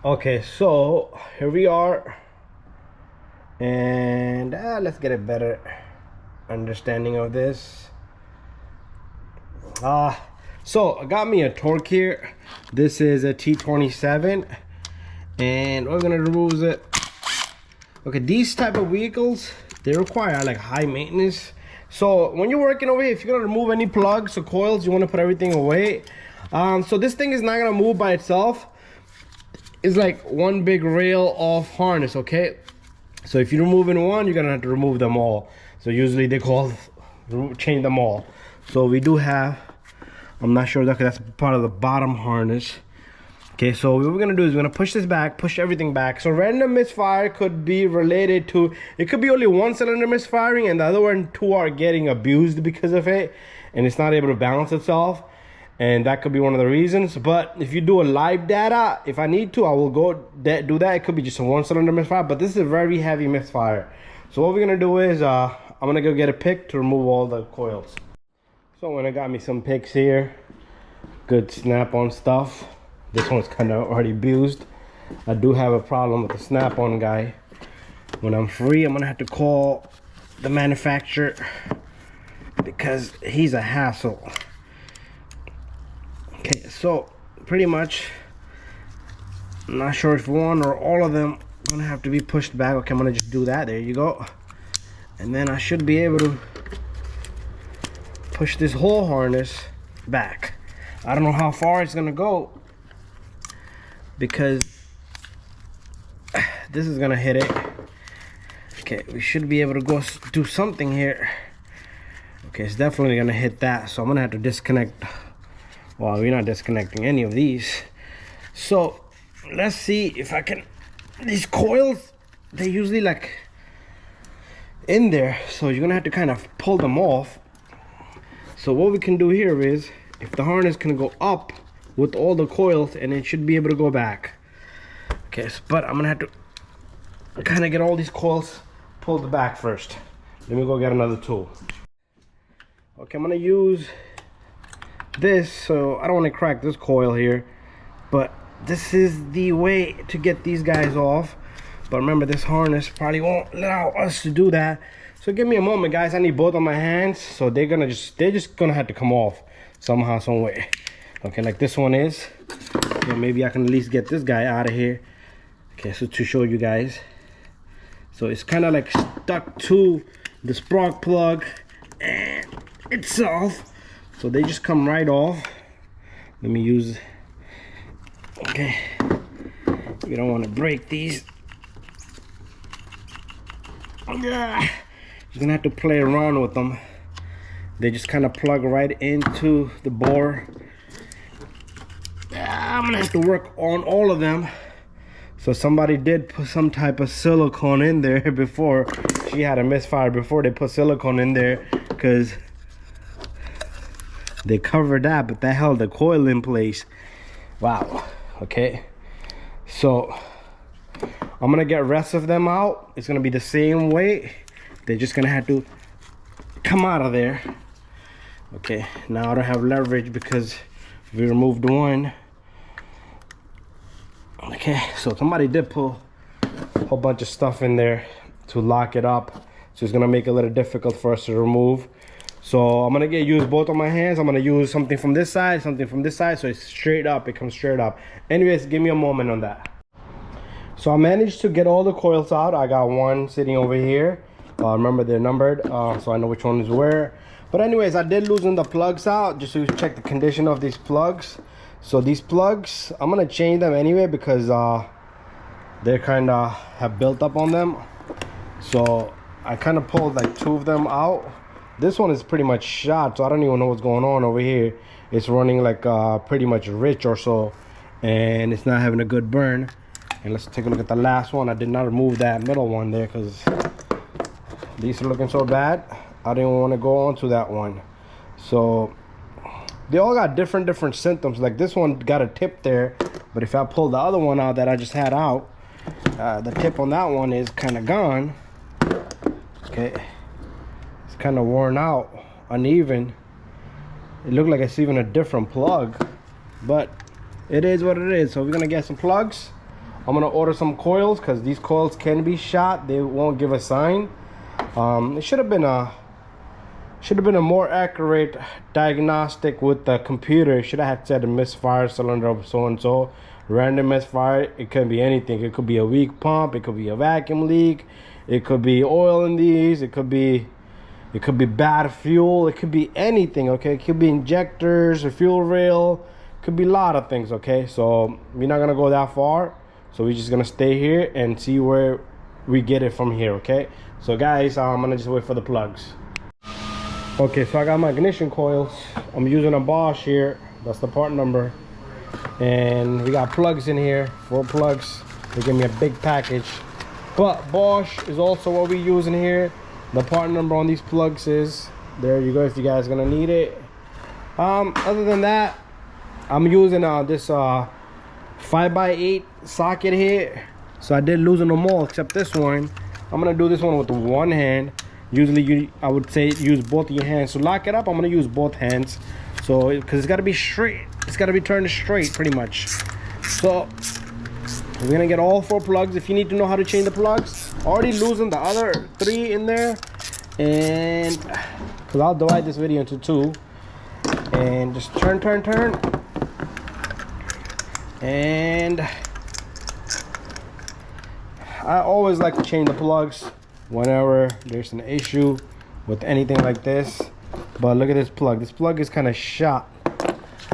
Okay, so here we are, and let's get a better understanding of this. So I got me a torque here. This is a T27, and what we're gonna remove is it. Okay, these type of vehicles, they require like high maintenance. So when you're working over here, if you're gonna remove any plugs or coils, you want to put everything away. So this thing is not gonna move by itself. It's like one big rail of harness, okay? So if you're removing one, you're gonna have to remove them all. So usually they call change them all. So we do have, I'm not sure exactly, that's part of the bottom harness. Okay, so what we're gonna do is we're gonna push this back, push everything back. So random misfire could be related to, it could be only one cylinder misfiring and the other one, two are getting abused because of it, and it's not able to balance itself. And that could be one of the reasons. But if you do a live data, if I need to, I will go do that. It could be just a one cylinder misfire, but this is a very heavy misfire. So what we're gonna do is I'm gonna go get a pick to remove all the coils. So when I got me some picks here, good snap-on stuff. This one's kind of already abused. I do have a problem with the snap-on guy. When I'm free, I'm gonna have to call the manufacturer because he's a hassle. Okay, so pretty much, I'm not sure if one or all of them are gonna have to be pushed back. Okay, I'm gonna just do that. There you go. And then I should be able to push this whole harness back. I don't know how far it's gonna go because this is gonna hit it. Okay, we should be able to go do something here. Okay, it's definitely gonna hit that, so I'm gonna have to disconnect. Well, we're not disconnecting any of these. So let's see if I can, these coils, they usually like in there, so you're gonna have to kind of pull them off. So what we can do here is, if the harness can go up with all the coils, and it should be able to go back. Okay, so, but I'm gonna have to kind of get all these coils pulled back first. Let me go get another tool. Okay, I'm gonna use this, so I don't want to crack this coil here, but this is the way to get these guys off. But remember, this harness probably won't allow us to do that. So give me a moment, guys. I need both of my hands, so they're just gonna have to come off somehow, some way. Okay, like this one is. Yeah, maybe I can at least get this guy out of here. Okay, so to show you guys, so it's kind of like stuck to the spark plug and itself. So they just come right off. Let me use, okay, you don't want to break these. You're gonna have to play around with them. They just kind of plug right into the bore. I'm gonna have to work on all of them. So somebody did put some type of silicone in there before. She had a misfire before they put silicone in there, because they covered that, but that held the coil in place. Wow. Okay, so I'm gonna get rest of them out. It's gonna be the same way. They're just gonna have to come out of there. Okay, now I don't have leverage because we removed one. Okay, so somebody did pull a whole bunch of stuff in there to lock it up, so it's gonna make it a little difficult for us to remove. So I'm gonna use both of my hands. I'm gonna use something from this side, something from this side, so it's straight up, it comes straight up. Anyways, give me a moment on that. So I managed to get all the coils out. I got one sitting over here. Remember, they're numbered, so I know which one is where. But anyways, I did loosen the plugs out just to check the condition of these plugs. So these plugs, I'm gonna change them anyway because they kind of have built up on them. So I kind of pulled like two of them out. This one is pretty much shot, so I don't even know what's going on over here. It's running like pretty much rich or so, and it's not having a good burn. And let's take a look at the last one. I did not remove that middle one there because these are looking so bad. I didn't want to go on to that one. So they all got different symptoms. Like this one got a tip there, but if I pull the other one out that I just had out, the tip on that one is kind of gone. Okay, it's kind of worn out, uneven. It looked like it's even a different plug, but it is what it is. So we're gonna get some plugs. I'm gonna order some coils because these coils can be shot. They won't give a sign. It should have been a more accurate diagnostic with the computer. It should have said a misfire cylinder of so and so, random misfire. It could be anything. It could be a weak pump, it could be a vacuum leak, it could be oil in these, it could be bad fuel, it could be anything. Okay, it could be injectors, a fuel rail, it could be a lot of things. Okay, so we're not gonna go that far, so we're just gonna stay here and see where we get it from here. Okay, so guys, I'm gonna just wait for the plugs. Okay, so I got my ignition coils. I'm using a Bosch here. That's the part number. And we got plugs in here, 4 plugs. They give me a big package. But Bosch is also what we use in here. The part number on these plugs is, there you go if you guys are gonna need it. Other than that, I'm using this 5x8 socket here. So I did losing them all except this one. I'm gonna do this one with one hand. Usually I would say use both of your hands. So lock it up, I'm gonna use both hands. So because it's gotta be straight, it's gotta be turned straight pretty much. So we're gonna get all 4 plugs. If you need to know how to change the plugs, already losing the other 3 in there, and because I'll divide this video into 2, and just turn, and I always like to change the plugs whenever there's an issue with anything like this. But look at this plug. This plug is kind of shot.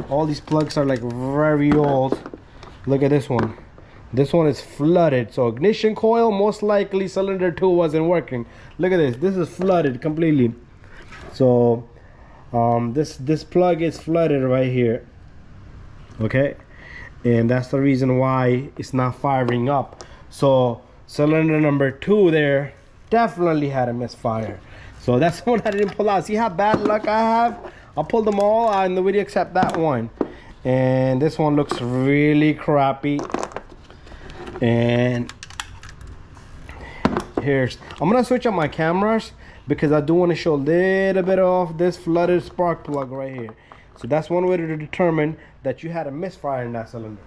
All these plugs are like very old. Look at this one. This one is flooded. So ignition coil, most likely cylinder 2 wasn't working. Look at this. This is flooded completely. So this plug is flooded right here. Okay, and that's the reason why it's not firing up. So cylinder number 2 there definitely had a misfire. So that's the one I didn't pull out. See how bad luck I have? I pulled them all out in the video except that one. And this one looks really crappy. And I'm gonna switch up my cameras because I do want to show a little bit of this flooded spark plug right here. So that's one way to determine that you had a misfire in that cylinder.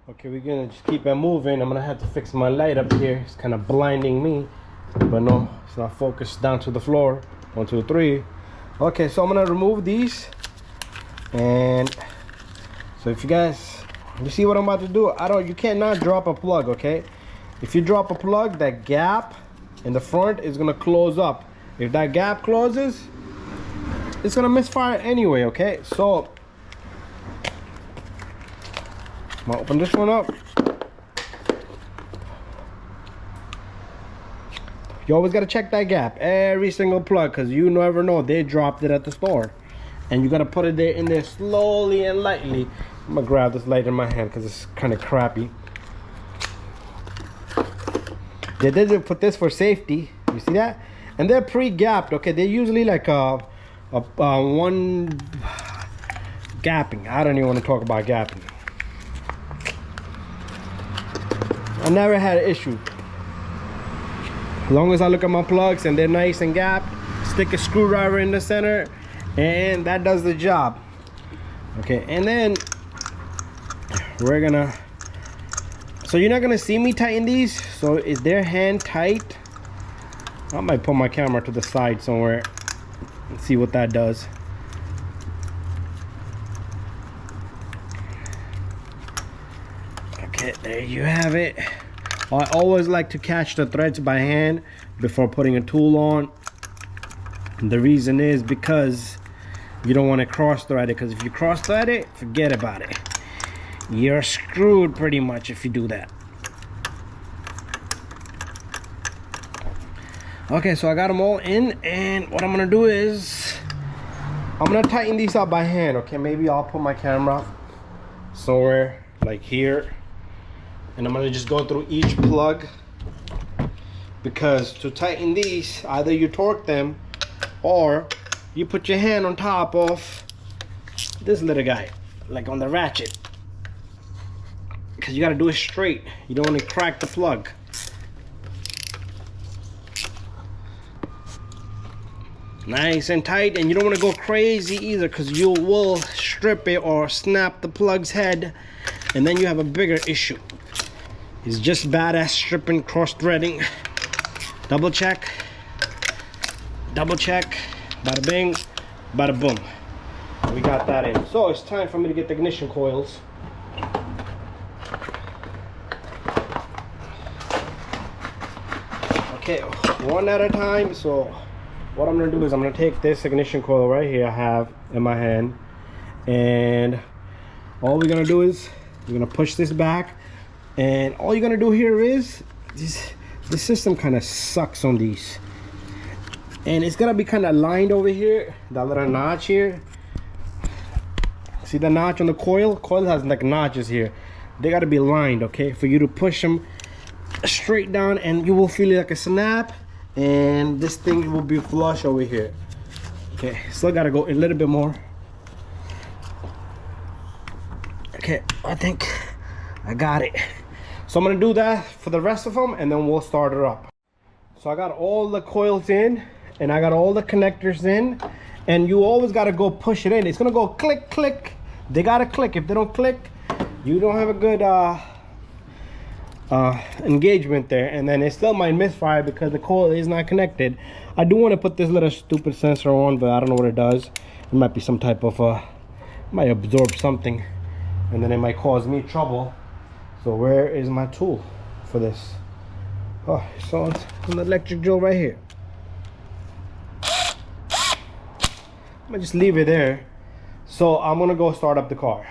Okay, we're gonna just keep it moving. I'm gonna have to fix my light up here. It's kind of blinding me, but no, it's not focused down to the floor. 1, 2, 3. Okay, so I'm gonna remove these. And so if you guys, you see what I'm about to do, you cannot drop a plug. Okay, if you drop a plug, that gap in the front is gonna close up. If that gap closes, it's gonna misfire anyway. Okay, so I'm gonna open this one up. You always gotta check that gap, every single plug, because you never know, they dropped it at the store. And you gotta put it in there slowly and lightly. I'm gonna grab this light in my hand because it's kind of crappy. They did put this for safety, you see that? And they're pre-gapped. Okay, they're usually like one gapping. I don't even want to talk about gapping. I never had an issue. As long as I look at my plugs and they're nice and gapped, stick a screwdriver in the center and that does the job. Okay, and then we're gonna, so you're not gonna see me tighten these. So is their hand tight? I might put my camera to the side somewhere and see what that does. Okay, there you have it. I always like to catch the threads by hand before putting a tool on. And the reason is because you don't want to cross thread it, because if you cross thread it, forget about it. You're screwed pretty much if you do that. Okay, so I got them all in, and what I'm gonna do is I'm gonna tighten these up by hand. Okay, maybe I'll put my camera somewhere like here, and I'm gonna just go through each plug, because to tighten these, either you torque them or you put your hand on top of this little guy, like on the ratchet, because you got to do it straight. You don't want to crack the plug. Nice and tight, and you don't want to go crazy either, because you will strip it or snap the plug's head, and then you have a bigger issue. is just badass stripping, cross threading. Double check, bada bing, bada boom. We got that in. So it's time for me to get the ignition coils. Okay, one at a time. So what I'm gonna do is I'm gonna take this ignition coil right here I have in my hand, and all we're gonna do is we're gonna push this back, and all you're gonna do here is the system kind of sucks on these, and it's gonna be kind of lined over here, that little notch here. See the notch on the coil? Coil has like notches here. They gotta be lined, okay, for you to push them straight down, and you will feel it like a snap, and this thing will be flush over here. Okay, still gotta go a little bit more. Okay, I think I got it. So I'm gonna do that for the rest of them, and then we'll start it up. So I got all the coils in, and I got all the connectors in, and you always gotta go push it in. It's gonna go click, click. They gotta click. If they don't click, you don't have a good engagement there, and then it still might misfire because the coil is not connected. I do want to put this little stupid sensor on, but I don't know what it does. It might be some type of might absorb something, and then it might cause me trouble. So where is my tool for this? Oh, so it's an electric drill right here. I'm gonna just leave it there. So I'm gonna go start up the car.